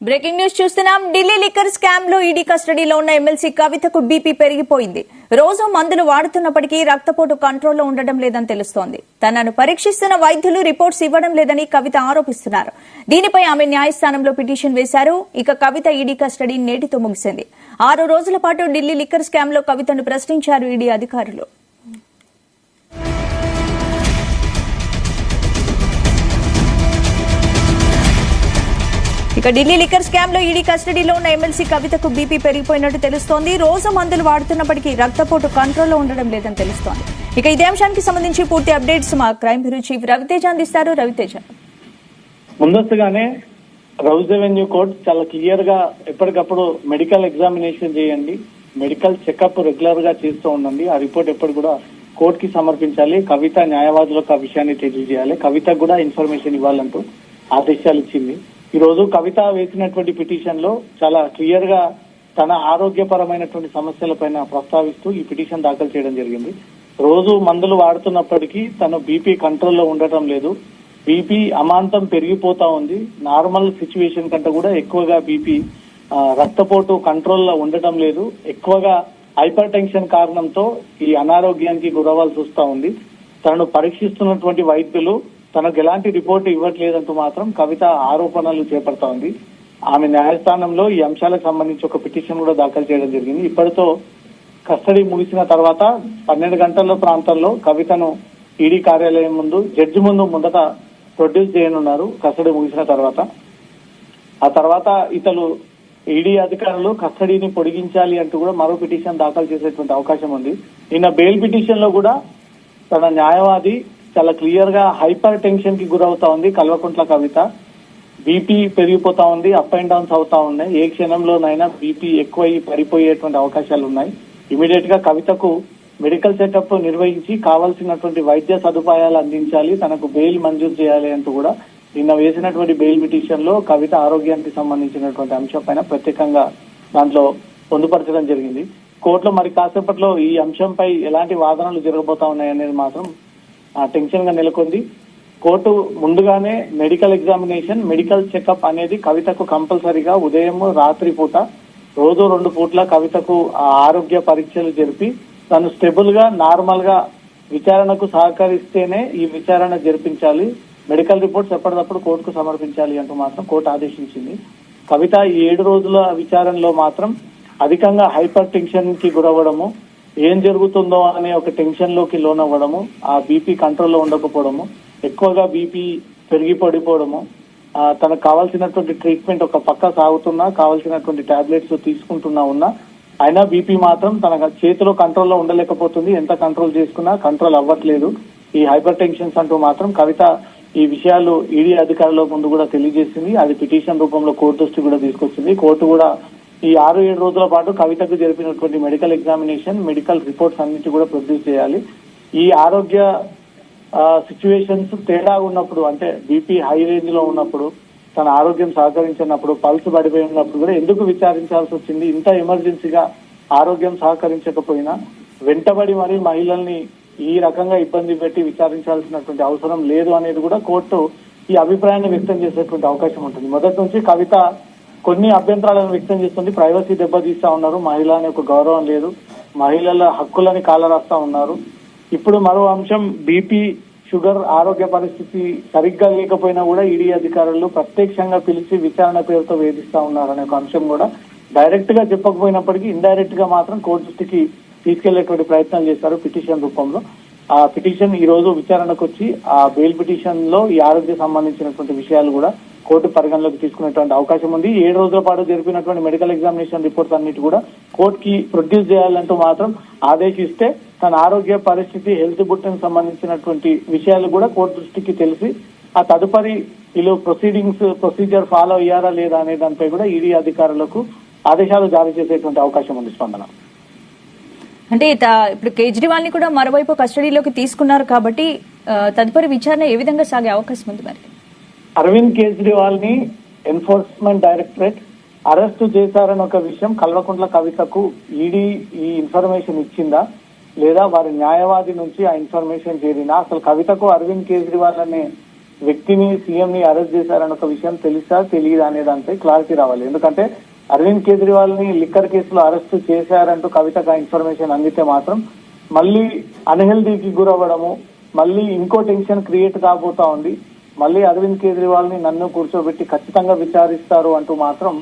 Breaking news చూస్తున్నాం. Delhi liquor scam లో ED కస్టడీలో ఉన్న ఎమ్మెల్సీ కవితకు బీపీ పెరిగిపోయింది. రోజు మందులు వాడుతున్నప్పటికీ రక్తపోటు కంట్రోల్లో ఉండడం లేదని తెలుస్తోంది. తనను పరీక్షిస్తున్న వైద్యులు రిపోర్ట్స్ ఇవ్వడం లేదని కవిత ఆరోపిస్తున్నారు. దీనిపై ఆమె న్యాయస్థానంలో పిటిషన్ వేశారు. ఇక కవిత ఈడీ కస్టడీ నేటితో ముగిసింది. 6 రోజుల పాటు ఢిల్లీ లిక్కర్ స్కామ్ లో కవితను ప్రశ్నించారు ఈడీ అధికారులు. ఇక ఢిల్లీ లిక్కర్ స్కామ్ లో ఈడీ కస్టడీలో ఉన్న ఎమ్మెల్సీ కవితకు బీపీ పెరిగిపోయినట్టు తెలుస్తోంది. రోజు మందులు వాడుతున్నప్పటికీ రక్తపోటు కంట్రోల్లో ఉండడం లేదని తెలుస్తోంది. ఇక ఇదే అంశానికి సంబంధించి పూర్తి అప్డేట్స్ మా క్రైమ్ బ్యూరో చీఫ్ రవితేజ అందిస్తారు. రవితేజ, ముందస్తుగానే రౌజ్ రెవెన్యూ కోర్టు చాలా క్లియర్ గా ఎప్పటికప్పుడు మెడికల్ ఎగ్జామినేషన్ చేయండి, మెడికల్ చెకప్ రెగ్యులర్ గా చేస్తూ ఉండండి, ఆ రిపోర్ట్ ఎప్పుడు కూడా కోర్టుకి సమర్పించాలి, కవిత న్యాయవాదులకు ఆ విషయాన్ని తెలియజేయాలి, కవితకు కూడా ఇన్ఫర్మేషన్ ఇవ్వాలంటూ ఆదేశాలు ఇచ్చింది. ఈ రోజు కవిత వేసినటువంటి పిటిషన్ లో చాలా క్లియర్ గా తన ఆరోగ్యపరమైనటువంటి సమస్యలపైన ప్రస్తావిస్తూ ఈ పిటిషన్ దాఖలు చేయడం జరిగింది. రోజు మందులు వాడుతున్నప్పటికీ తను బీపీ కంట్రోల్లో ఉండటం లేదు, బీపీ అమాంతం పెరిగిపోతా ఉంది, నార్మల్ సిచ్యువేషన్ కంటే కూడా ఎక్కువగా బీపీ రక్తపోటు కంట్రోల్లో ఉండటం లేదు, ఎక్కువగా హైపర్ టెన్షన్ కారణంతో ఈ అనారోగ్యానికి గురవ్వాల్సి వస్తా ఉంది. తనను పరీక్షిస్తున్నటువంటి వైద్యులు తనకు ఎలాంటి రిపోర్టు ఇవ్వట్లేదంటూ మాత్రం కవిత ఆరోపణలు చేపడతా ఉంది. ఆమె న్యాయస్థానంలో ఈ అంశాలకు సంబంధించి ఒక పిటిషన్ కూడా దాఖలు చేయడం జరిగింది. ఇప్పటితో కస్టడీ ముగిసిన తర్వాత 12 గంటల ప్రాంతంలో కవితను ఈడీ కార్యాలయం ముందు జడ్జి ముందు మొదట ప్రొడ్యూస్ చేయనున్నారు. కస్టడీ ముగిసిన తర్వాత ఆ తర్వాత ఇతను ఈడీ అధికారులు కస్టడీని పొడిగించాలి అంటూ కూడా మరో పిటిషన్ దాఖలు చేసేటువంటి అవకాశం ఉంది. నిన్న బెయిల్ పిటిషన్ లో కూడా తన న్యాయవాది చాలా క్లియర్ గా హైపర్ టెన్షన్ కి గురవుతా ఉంది కల్వకుంట్ల కవిత, బీపీ పెరిగిపోతా ఉంది, అప్ అండ్ డౌన్స్ అవుతా ఉన్నాయి, ఏ క్షణంలోనైనా బీపీ ఎక్కువై పడిపోయేటువంటి అవకాశాలు ఉన్నాయి. ఇమీడియట్ గా కవితకు మెడికల్ చెకప్ నిర్వహించి కావాల్సినటువంటి వైద్య సదుపాయాలు అందించాలి, తనకు బెయిల్ మంజూరు చేయాలి అంటూ కూడా నిన్న వేసినటువంటి బెయిల్ పిటిషన్ లో కవిత ఆరోగ్యానికి సంబంధించినటువంటి అంశం పైన ప్రత్యేకంగా దాంట్లో పొందుపరచడం జరిగింది. కోర్టులో మరి కాసేపట్లో ఈ అంశంపై ఎలాంటి వాదనలు జరగబోతా ఉన్నాయనేది మాత్రం టెన్షన్ గా నెలకొంది. కోర్టు ముందుగానే మెడికల్ ఎగ్జామినేషన్, మెడికల్ చెకప్ అనేది కవితకు కంపల్సరీగా ఉదయం రాత్రి పూట రోజు 2 పూట్ల కవితకు ఆరోగ్య పరీక్షలు జరిపి తను స్టెబుల్ గా నార్మల్ గా విచారణకు సహకరిస్తేనే ఈ విచారణ జరిపించాలి, మెడికల్ రిపోర్ట్స్ ఎప్పటికప్పుడు కోర్టుకు సమర్పించాలి అంటూ మాత్రం కోర్టు ఆదేశించింది. కవిత ఈ 7 రోజుల విచారణలో మాత్రం అధికంగా హైపర్ టెన్షన్ కి గురవ్వడము, ఏం జరుగుతుందో అనే ఒక టెన్షన్ లోకి లోనవ్వడము, ఆ బీపీ కంట్రోల్లో ఉండకపోవడము, ఎక్కువగా బీపీ పెరిగి పడిపోవడము, తనకు కావాల్సినటువంటి ట్రీట్మెంట్ ఒక పక్క సాగుతున్నా, కావాల్సినటువంటి టాబ్లెట్స్ తీసుకుంటున్నా ఉన్నా అయినా బీపీ మాత్రం తన చేతిలో కంట్రోల్లో ఉండలేకపోతుంది, ఎంత కంట్రోల్ చేసుకున్నా కంట్రోల్ అవ్వట్లేదు. ఈ హైపర్ టెన్షన్స్ అంటూ మాత్రం కవిత ఈ విషయాలు ఈడీ అధికారుల ముందు కూడా తెలియజేసింది. అది పిటిషన్ రూపంలో కోర్టు దృష్టి కూడా తీసుకొచ్చింది. కోర్టు కూడా ఈ 6-7 రోజుల పాటు కవితకు జరిపినటువంటి మెడికల్ ఎగ్జామినేషన్, మెడికల్ రిపోర్ట్స్ అన్నిటి కూడా ప్రొడ్యూస్ చేయాలి. ఈ ఆరోగ్య సిచ్యువేషన్స్ తేడా ఉన్నప్పుడు, అంటే బీపీ హై రేంజ్ లో ఉన్నప్పుడు, తన ఆరోగ్యం సహకరించినప్పుడు, పల్స్ పడిపోయి ఉన్నప్పుడు కూడా ఎందుకు విచారించాల్సి వచ్చింది, ఇంత ఎమర్జెన్సీగా ఆరోగ్యం సహకరించకపోయినా వెంటబడి మరి మహిళల్ని ఈ రకంగా ఇబ్బంది పెట్టి విచారించాల్సినటువంటి అవసరం లేదు అనేది కూడా కోర్టు ఈ అభిప్రాయాన్ని వ్యక్తం చేసేటువంటి అవకాశం ఉంటుంది. మొదటి నుంచి కవిత కొన్ని అభ్యంతరాలను వ్యక్తం చేస్తుంది. ప్రైవసీ దెబ్బతీస్తా ఉన్నారు, మహిళ అనే ఒక గౌరవం లేదు, మహిళల హక్కులని కాలరాస్తా ఉన్నారు. ఇప్పుడు మరో అంశం, బీపీ షుగర్ ఆరోగ్య పరిస్థితి సరిగ్గా లేకపోయినా కూడా ఈడీ అధికారులు ప్రత్యక్షంగా పిలిచి విచారణ పేరుతో వేధిస్తా ఉన్నారు అనే ఒక అంశం కూడా డైరెక్ట్ గా చెప్పకపోయినప్పటికీ ఇండైరెక్ట్ గా మాత్రం కోర్టు దృష్టికి తీసుకెళ్లేటువంటి ప్రయత్నాలు చేశారు పిటిషన్ రూపంలో. ఆ పిటిషన్ ఈ రోజు విచారణకు వచ్చి ఆ బెయిల్ పిటిషన్ లో ఈ ఆరోగ్య సంబంధించినటువంటి విషయాలు కూడా కోర్టు పరిగణలోకి తీసుకునేటువంటి అవకాశం ఉంది. 7 రోజుల పాటు జరిపినటువంటి మెడికల్ ఎగ్జామినేషన్ రిపోర్ట్స్ అన్నిటి కూడా కోర్టుకి ప్రొడ్యూస్ చేయాలంటూ మాత్రం ఆదేశిస్తే తన ఆరోగ్య పరిస్థితి, హెల్త్ బులెటిన్ సంబంధించినటువంటి విషయాలు కూడా కోర్టు దృష్టికి తెలిసి ఆ తదుపరి వీళ్ళు ప్రొసీజర్ ఫాలో అయ్యారా లేదా అనే దానిపై కూడా ఈడీ అధికారులకు ఆదేశాలు జారీ చేసేటువంటి అవకాశం ఉంది. స్పందన అంటే ఇప్పుడు కేజ్రీవాల్ ని కూడా మరోవైపు కస్టడీలోకి తీసుకున్నారు కాబట్టి తదుపరి విచారణ ఏ విధంగా సాగే అవకాశం ఉంది? మరి అరవింద్ కేజ్రీవాల్ ని ఎన్ఫోర్స్మెంట్ డైరెక్టరేట్ అరెస్టు చేశారని ఒక విషయం కల్వకుంట్ల కవితకు ఈడీ ఈ ఇన్ఫర్మేషన్ ఇచ్చిందా లేదా వారి న్యాయవాది నుంచి ఆ ఇన్ఫర్మేషన్ చేరినా? అసలు కవితకు అరవింద్ కేజ్రీవాల్ అనే వ్యక్తిని సీఎం ని అరెస్ట్ చేశారన్న ఒక విషయం తెలుసా తెలియదా అనే దానిపై క్లారిటీ రావాలి. ఎందుకంటే అరవింద్ కేజ్రీవాల్ ని లిక్కర్ కేసులో అరెస్ట్ చేశారంటూ కవితకు ఇన్ఫర్మేషన్ అందితే మాత్రం మళ్ళీ అన్హెల్దీకి గురవ్వడము, మళ్ళీ ఇంకో టెన్షన్ క్రియేట్ కాబోతా ఉంది. మళ్ళీ అరవింద్ కేజ్రీవాల్ ని నన్ను కూర్చోబెట్టి ఖచ్చితంగా విచారిస్తారు అంటూ మాత్రం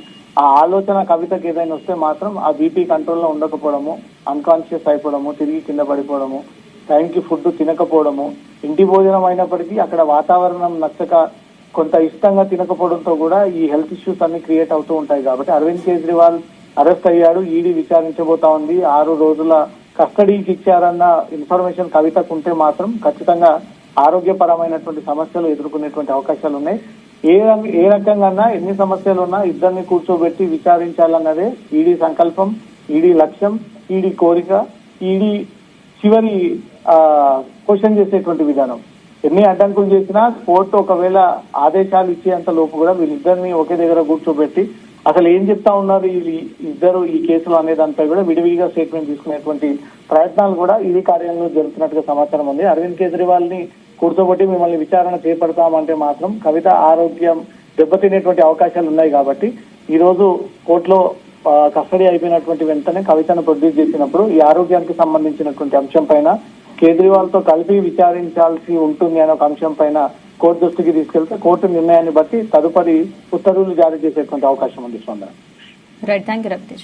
ఆ ఆలోచన కవితకి ఏదైనా వస్తే మాత్రం ఆ బీపీ కంట్రోల్లో ఉండకపోవడము, అన్కాన్షియస్ అయిపోవడము, తిరిగి కింద పడిపోవడము, టైంకి ఫుడ్ తినకపోవడము, ఇంటి భోజనం అయినప్పటికీ అక్కడ వాతావరణం నచ్చక కొంత ఇష్టంగా తినకపోవడంతో కూడా ఈ హెల్త్ ఇష్యూస్ అన్ని క్రియేట్ అవుతూ ఉంటాయి. కాబట్టి అరవింద్ కేజ్రీవాల్ అరెస్ట్ అయ్యాడు, ఈడీ విచారించబోతా ఉంది, 6 రోజుల కస్టడీకి ఇచ్చారన్న ఇన్ఫర్మేషన్ కవితకు ఉంటే మాత్రం ఖచ్చితంగా ఆరోగ్యపరమైనటువంటి సమస్యలు ఎదుర్కొనేటువంటి అవకాశాలు ఉన్నాయి. ఏ రకంగా ఎన్ని సమస్యలు ఉన్నా ఇద్దరిని కూర్చోబెట్టి విచారించాలన్నదే ఈడీ సంకల్పం, ఈడీ లక్ష్యం, ఈడీ కోరిక, ఈడీ చివరి క్వశ్చన్ చేసేటువంటి విధానం. ఎన్ని అడ్డంకులు చేసినా కోర్టు ఒకవేళ ఆదేశాలు ఇచ్చేంత లోపు కూడా వీళ్ళిద్దరిని ఒకే దగ్గర కూర్చోబెట్టి అసలు ఏం చెప్తా ఉన్నారు ఇద్దరు ఈ కేసులో అనే దానిపై కూడా విడివిడిగా స్టేట్మెంట్ తీసుకునేటువంటి ప్రయత్నాలు కూడా ఈడీ కార్యాలయంలో జరుగుతున్నట్టుగా సమాచారం ఉంది. అరవింద్ కేజ్రీవాల్ ని కూర్చోబెట్టి మిమ్మల్ని విచారణ చేపడతామంటే మాత్రం కవిత ఆరోగ్యం దెబ్బతినేటువంటి అవకాశాలు ఉన్నాయి. కాబట్టి ఈ రోజు కోర్టులో కస్టడీ అయిపోయినటువంటి వెంటనే కవితను ప్రొడ్యూస్ చేసినప్పుడు ఈ ఆరోగ్యానికి సంబంధించినటువంటి అంశం పైన కేజ్రీవాల్ తో కలిపి విచారించాల్సి ఉంటుంది అనే ఒక అంశం పైన కోర్టు దృష్టికి తీసుకెళ్తే కోర్టు నిర్ణయాన్ని బట్టి తదుపరి ఉత్తర్వులు జారీ చేసేటువంటి అవకాశం ఉంది. Right, thank you Raviteja.